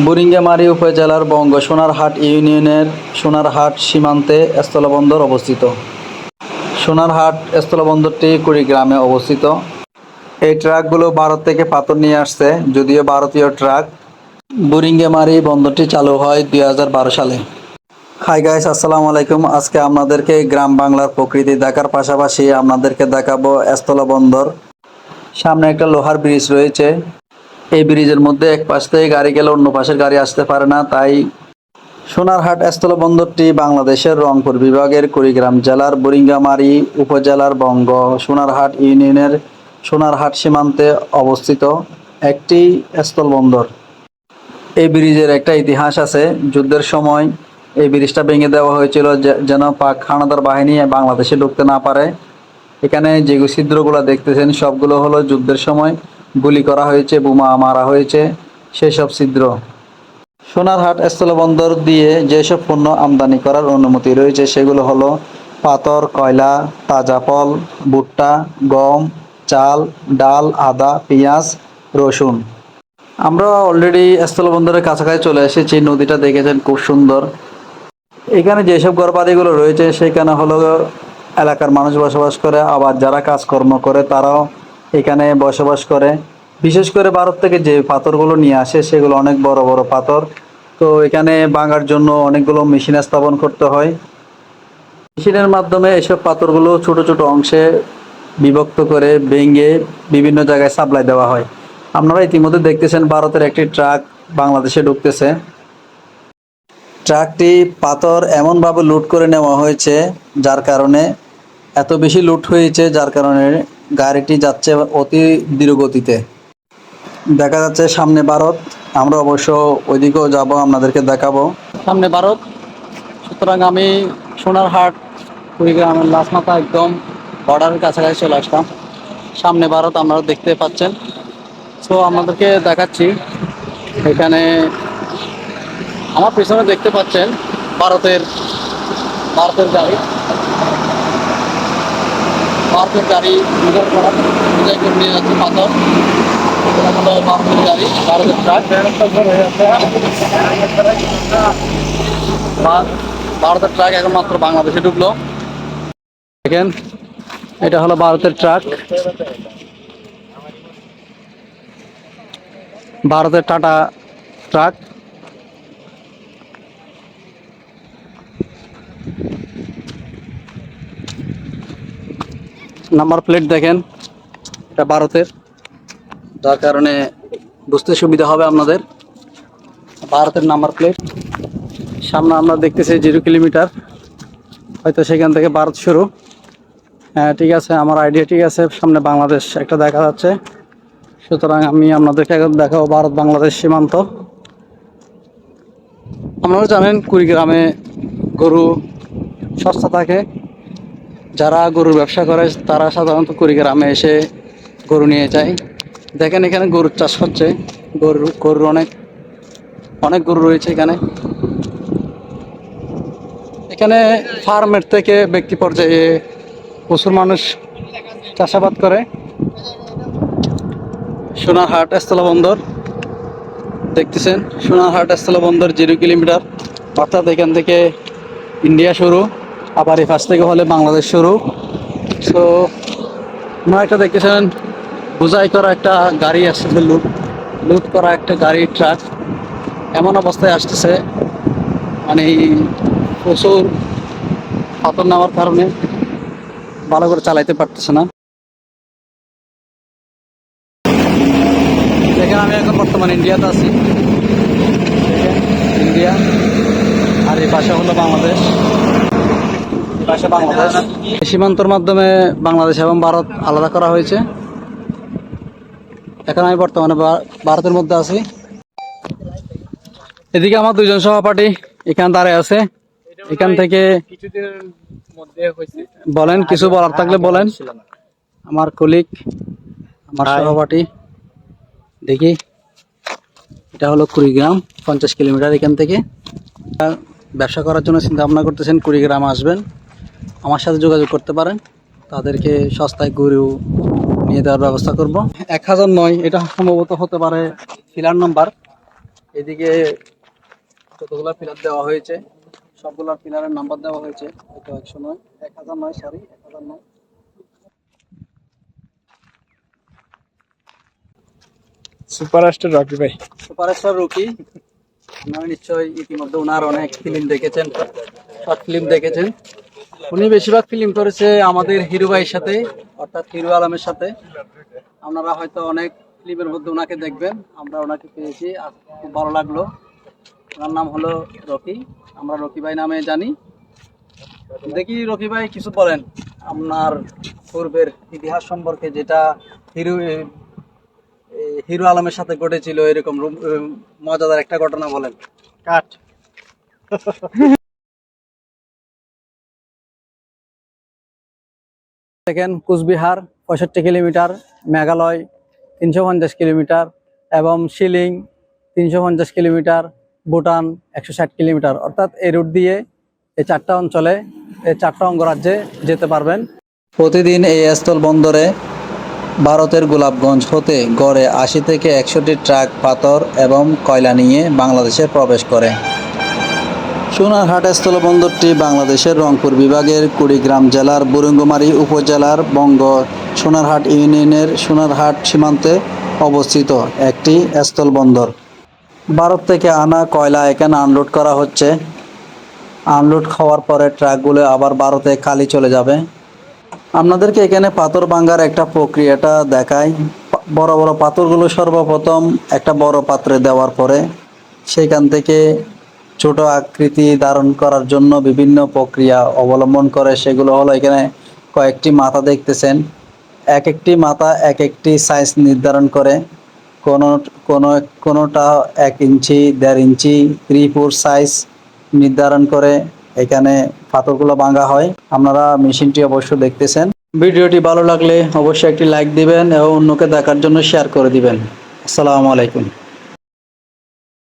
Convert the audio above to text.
বুড়িঙ্গামারী উপজেলার বঙ্গ সোনারহাট ইউনিয়নের সোনারহাট সীমান্তে স্থলবন্দর অবস্থিত। সোনারহাট স্থলবন্দরটি কুড়িগ্রামে অবস্থিত। এই ট্রাকগুলো ভারত থেকে পাথর নিয়ে আসছে, যদিও ভারতীয় ট্রাক। বুড়িঙ্গামারী বন্দরটি চালু হয় 2012 সালে। হাই গাইস, আসসালামু আলাইকুম। আজকে আপনাদেরকে গ্রাম বাংলার প্রকৃতি দেখার পাশাপাশি আপনাদেরকে দেখাবো স্থলবন্দর। সামনে একটা লোহার ব্রিজ রয়েছে। এই ব্রিজের মধ্যে এক পাশ থেকে গাড়ি গেলে অন্য পাশের গাড়ি আসতে পারে না, তাই সোনারহাট স্থলবন্দরটি বাংলাদেশের রংপুর বিভাগের কুড়িগ্রাম জেলার বুড়িঙ্গামারী উপজেলার বঙ্গ সোনারহাট ইউনিয়নের সোনারহাট সীমান্তে অবস্থিত একটি স্থলবন্দর। এই ব্রিজের একটা ইতিহাস আছে। যুদ্ধের সময় এই ব্রিজটা ভেঙে দেওয়া হয়েছিল যেন পাক হানাদার বাহিনী বাংলাদেশে ঢুকতে না পারে। এখানে যে ছিদ্রগুলো দেখতেছেন সবগুলো হলো যুদ্ধের সময় গুলি করা হয়েছে, বোমা মারা হয়েছে সেসব ছিদ্র। সোনারহাট স্থলবন্দর দিয়ে যেসব পণ্য আমদানি করার অনুমতি রয়েছে সেগুলো হলো পাথর, কয়লা, তাজা ফল, ভুট্টা, গম, চাল, ডাল, আদা, পেঁয়াজ, রসুন। আমরা অলরেডি স্থলবন্দরের কাছাকাছি চলে এসেছি। নদীটা দেখেছেন খুব সুন্দর। এখানে যেসব ঘরবাড়িগুলো রয়েছে সেখানে হলো এলাকার মানুষ বসবাস করে, আবার যারা কাজকর্ম করে তারাও এখানে বসবাস করে। বিশেষ করে ভারত থেকে যে পাথরগুলো নিয়ে আসে সেগুলো অনেক বড় বড় পাথর। তো এখানে ভাঙার জন্য অনেকগুলো মেশিন স্থাপন করতে হয়। মেশিনের মাধ্যমে এসব পাথরগুলো ছোট ছোট অংশে বিভক্ত করে ভেঙে বিভিন্ন জায়গায় সাপ্লাই দেওয়া হয়। আপনারা ইতিমধ্যে দেখতেছেন ভারতের একটি ট্রাক বাংলাদেশে ঢুকতেছে। ট্রাকটি পাথর এমনভাবে লুট করে নেওয়া হয়েছে যার কারণে এত বেশি লুট হয়েছে, যার কারণে গাড়িটি যাচ্ছে অতি ধীর গতিতে। দেখা যাচ্ছে সামনে ভারত। আমরা অবশ্য ওইদিকেও যাব, আপনাদেরকে দেখাবো। সামনে ভারত, সুতরাং আমি সোনারহাট কুড়িগ্রামের লাসমাতা একদম বর্ডারের কাছাকাছি চলে আসলাম। সামনে ভারত আপনারা দেখতে পাচ্ছেন। সো আপনাদেরকে দেখাচ্ছি। এখানে আমার পিছনে দেখতে পাচ্ছেন ভারতের গাড়ি। ভারতের গাড়ি নিয়ে যাচ্ছে পাথর। ভারতের গাড়ি, ভারতের ট্রাক। ভারতের ট্রাক এখন মাত্র বাংলাদেশে ঢুকলো। দেখেন, এটা হলো ভারতের ট্রাক। ভারতের টাটা ট্রাক। নাম্বার প্লেট দেখেন, এটা ভারতের, যার কারণে বুঝতে সুবিধা হবে আপনাদের। ভারতের নাম্বার প্লেট। সামনে আমরা দেখতেছি 0 কিলোমিটার, হয়তো সেখান থেকে ভারত শুরু। হ্যাঁ ঠিক আছে, আমার আইডিয়া ঠিক আছে। সামনে বাংলাদেশ একটা দেখা যাচ্ছে, সুতরাং আমি আপনাদেরকে দেখাবো ভারত বাংলাদেশ সীমান্ত। আপনারা জানেন কুড়িগ্রামে গরু সস্তা থাকে। যারা গরুর ব্যবসা করে তারা সাধারণত কুড়িগ্রামে এসে গরু নিয়ে যায়। দেখেন এখানে গরুর চাষ হচ্ছে। গরুর অনেক গরু রয়েছে এখানে। এখানে ফার্মের থেকে ব্যক্তি পর্যায়ে প্রচুর মানুষ চাষাবাদ করে। সোনারহাট স্থলবন্দর দেখতেছেন। সোনারহাট স্থলবন্দর 0 কিলোমিটার, অর্থাৎ এখান থেকে ইন্ডিয়া শুরু, আবার এই পাশ থেকে হলে বাংলাদেশ শুরু। সো আপনারা একটা দেখতেছেন বোঝাই করা একটা গাড়ি আসতেছে, লুট করা একটা গাড়ি, ট্রাক। এমন অবস্থায় আসতেছে, মানে প্রচুর পাথর নেওয়ার কারণে ভালো করে চালাইতে পারতেছে না। দেখেন আমি এখন বর্তমানে ইন্ডিয়াতে আছি। ইন্ডিয়া, আর এই পাশে হলো বাংলাদেশ। সীমান্তর মাধ্যমে বাংলাদেশ এবং ভারত আলাদা করা হয়েছে। এখন আমি বর্তমানে ভারতের মধ্যে আছি। এদিকে আমার 2জন সহপাঠী এখানে দাঁড়ায় আছে। এখান থেকে বলেন, কিছু বলার থাকলে বলেন। আমার কলিগ, আমার সহপাঠী। দেখি, এটা হলো কুড়িগ্রাম, 50 কিলোমিটার এখান থেকে। ব্যবসা করার জন্য চিন্তা ভাবনা করতেছেন, কুড়িগ্রাম আসবেন, আমার সাথে যোগাযোগ করতে পারেন। তাদেরকে সস্তায় গরু নিয়ে দেওয়ার ব্যবস্থা করব। 1000 নয়, এটা সম্ভবত হতে পারে ফিলার নাম্বার। এদিকে যতগুলো পিলার দেওয়া হয়েছে সবগুলা পিলারের নাম্বার দেওয়া হয়েছে, হয়তো 109, 1009, সরি 1009। সুপারস্টার রকি ভাই। সুপারস্টার রকি, আপনারা নিশ্চয়ই ইতিমধ্যে ওনার অনেক ফিল্ম দেখেছেন, শর্ট ফিল্ম দেখেছেন। উনি বেশিরভাগ ফিল্ম করেছে আমাদের হিরো ভাইয়ের সাথে, অর্থাৎ হিরো আলমের সাথে। আপনারা হয়তো অনেক ফিল্মের মধ্যে ওনাকে দেখবেন, আমরা ওনাকে পেয়েছি, খুব ভালো লাগলো। ওনার নাম হলো রকি, আমরা রকি ভাই নামে জানি। দেখি রকি ভাই কিছু বলেন আপনার পূর্বের ইতিহাস সম্পর্কে, যেটা হিরো হিরো আলমের সাথে ঘটেছিল, এরকম মজাদার একটা ঘটনা বলেন। কাট। দেখেন কুচবিহার 65 কিলোমিটার, মেঘালয় 350 কিলোমিটার এবং শিলিং 350 কিলোমিটার, ভুটান 160 কিলোমিটার, অর্থাৎ এই রুট দিয়ে এই 4টা অঞ্চলে, এই 4টা অঙ্গরাজ্যে যেতে পারবেন। প্রতিদিন এই স্থল বন্দরে ভারতের গোলাপগঞ্জ হতে গড়ে 80 থেকে 100টি ট্রাক পাথর এবং কয়লা নিয়ে বাংলাদেশে প্রবেশ করে। সোনারহাট স্থলবন্দরটি বাংলাদেশের রংপুর বিভাগের কুড়িগ্রাম জেলার বুরুঙ্গমারী উপজেলার বঙ্গ সোনারহাট ইউনিয়নের সোনারহাট সীমান্তে অবস্থিত একটি স্থলবন্দর। ভারত থেকে আনা কয়লা এখানে আনলোড করা হচ্ছে। আনলোড হওয়ার পরে ট্রাকগুলো আবার ভারতে খালি চলে যাবে। আপনাদেরকে এখানে পাথর ভাঙার একটা প্রক্রিয়াটা দেখায়। বড় বড় পাথরগুলো সর্বপ্রথম একটা বড় পাত্রে দেওয়ার পরে সেখান থেকে ছোট আকৃতি ধারণ করার জন্য বিভিন্ন প্রক্রিয়া অবলম্বন করে। সেগুলো হলো এখানে কয়েকটি মাথা দেখতেছেন, এক একটি মাথা এক একটি সাইজ নির্ধারণ করে। কোনোটা 1 ইঞ্চি, 1.5 ইঞ্চি, 3/4 সাইজ নির্ধারণ করে এখানে পাথরগুলো ভাঙা হয়। আপনারা মেশিনটি অবশ্য দেখতেছেন। ভিডিওটি ভালো লাগলে অবশ্যই একটি লাইক দিবেন এবং অন্যকে দেখার জন্য শেয়ার করে দিবেন। আসসালামু আলাইকুম।